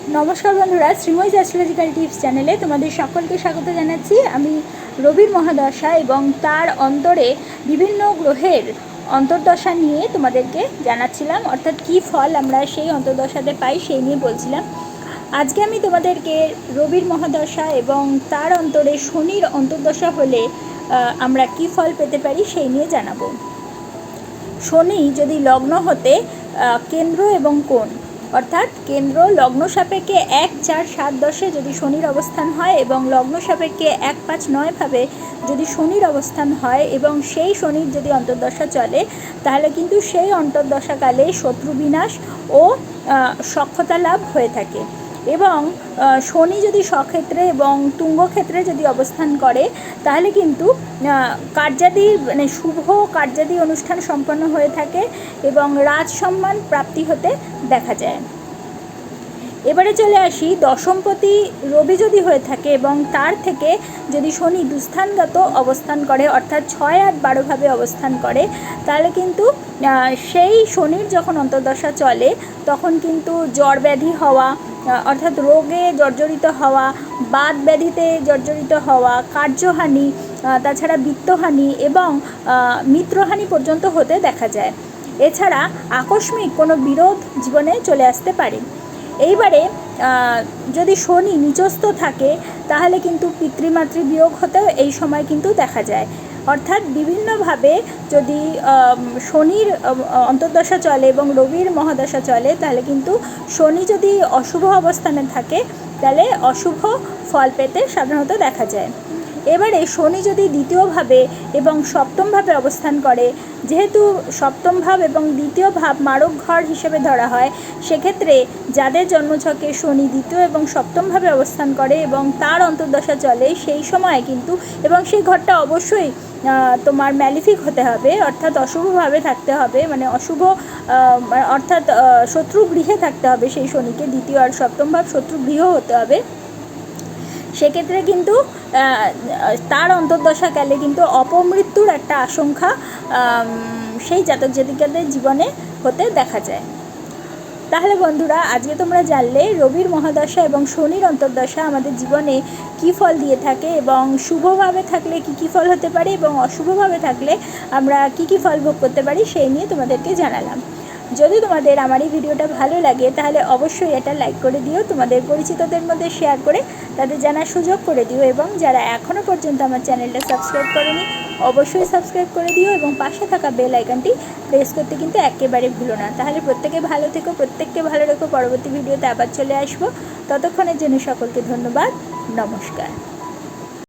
নমস্কার বন্ধুরা, Sreemoyee astrological tips চ্যানেলে তোমাদের সকলকে স্বাগত জানাচ্ছি। আমি রবির মহাদশা এবং তার অন্তরে বিভিন্ন গ্রহের অন্তর্দশা নিয়ে তোমাদেরকে জানাচ্ছিলাম, অর্থাৎ কী ফল আমরা সেই অন্তর্দশাতে পাই সেই নিয়ে বলছিলাম। আজকে আমি তোমাদেরকে রবির মহাদশা এবং তার অন্তরে শনির অন্তর্দশা হলে আমরা কী ফল পেতে পারি সেই নিয়ে জানাবো। শনি যদি লগ্ন হতে কেন্দ্র এবং কোণ, অর্থাৎ কেন্দ্র লগ্ন সাপেক্ষে 1, 4, 7, 10-এ যদি শনির অবস্থান হয় এবং লগ্ন সাপেক্ষে 1, 5, 9 ভাবে যদি শনির অবস্থান হয় এবং সেই শনির যদি অন্তর্দশা চলে, তাহলে কিন্তু সেই অন্তর্দশাকালে শত্রু বিনাশ ও সক্ষতা লাভ হয়ে থাকে। এবং শনি যদি স্বক্ষেত্রে এবং তুঙ্গক্ষেত্রে যদি অবস্থান করে, তাহলে কিন্তু কার্যাদি মানে শুভ কার্যাদি অনুষ্ঠান সম্পন্ন হয়ে থাকে এবং রাজসম্মান প্রাপ্তি হতে দেখা যায়। এবারে চলে আসি, দশমপতি রবি যদি হয়ে থাকে এবং তার থেকে যদি শনি দুস্থানগত অবস্থান করে, অর্থাৎ 6, 8, 12 ভাবে অবস্থান করে, তাহলে কিন্তু সেই শনির যখন অন্তর্দশা চলে তখন কিন্তু জ্বর ব্যাধি হওয়া, অর্থাৎ রোগে জর্জরিত হওয়া, বাত ব্যাধিতে জর্জরিত হওয়া, কার্যহানি, তাছাড়া বিত্তহানি এবং মিত্রহানি পর্যন্ত হতে দেখা যায়। এছাড়া আকস্মিক কোনো বিরোধ জীবনে চলে আসতে পারে। এইবারে যদি শনি নিচস্থ থাকে, তাহলে কিন্তু পিতৃমাতৃ বিয়োগ হতেও এই সময় কিন্তু দেখা যায়। অর্থাৎ বিভিন্নভাবে যদি শনির অন্তর্দশা চলে এবং রবির মহাদশা চলে, তাহলে কিন্তু শনি যদি অশুভ অবস্থানে থাকে, তাহলে অশুভ ফল পেতে সাধারণত দেখা যায়। এবারে শনি যদি দ্বিতীয়ভাবে এবং সপ্তমভাবে অবস্থান করে, যেহেতু সপ্তম ভাব এবং দ্বিতীয় ভাব মারক ঘর হিসেবে ধরা হয়, সেক্ষেত্রে যাদের জন্মছকে শনি দ্বিতীয় এবং সপ্তমভাবে অবস্থান করে এবং তার অন্তর্দশা চলে, সেই সময় কিন্তু, এবং সেই ঘরটা অবশ্যই তোমার ম্যালিফিক হতে হবে, অর্থাৎ অশুভভাবে থাকতে হবে, মানে অশুভ অর্থাৎ শত্রু গৃহে থাকতে হবে সেই শনিকে, দ্বিতীয় আর সপ্তম ভাব শত্রু গৃহ হতে হবে। সেক্ষেত্রে কিন্তু তার অন্তর্দশাকালে কিন্তু অপমৃত্যুর একটা আশঙ্কা সেই জাতক জাতিকাদের জীবনে হতে দেখা যায়। তাহলে বন্ধুরা, আজকে তোমরা জানলে রবির মহাদশা এবং শনির অন্তর্দশা আমাদের জীবনে কী ফল দিয়ে থাকে এবং শুভভাবে থাকলে কী ফল হতে পারে এবং অশুভভাবে থাকলে আমরা কী ফল ভোগ করতে পারি সেই নিয়ে তোমাদেরকে জানালাম। যদি তোমাদের আমার এই ভিডিওটা ভালো লাগে, তাহলে অবশ্যই এটা লাইক করে দিও, তোমাদের পরিচিতদের মধ্যে শেয়ার করে তাদের জানার সুযোগ করে দিও, এবং যারা এখনও পর্যন্ত আমার চ্যানেলটা সাবস্ক্রাইব করোনি, অবশ্যই সাবস্ক্রাইব করে দিও এবং পাশে থাকা বেল আইকনটি প্রেস করতে কিন্তু একেবারে ভুলো না। তাহলে প্রত্যেকে ভালো থেকো, প্রত্যেককে ভালো রেখো। পরবর্তী ভিডিওতে আবার চলে আসবো। ততক্ষণের জন্য সকলকে ধন্যবাদ। নমস্কার।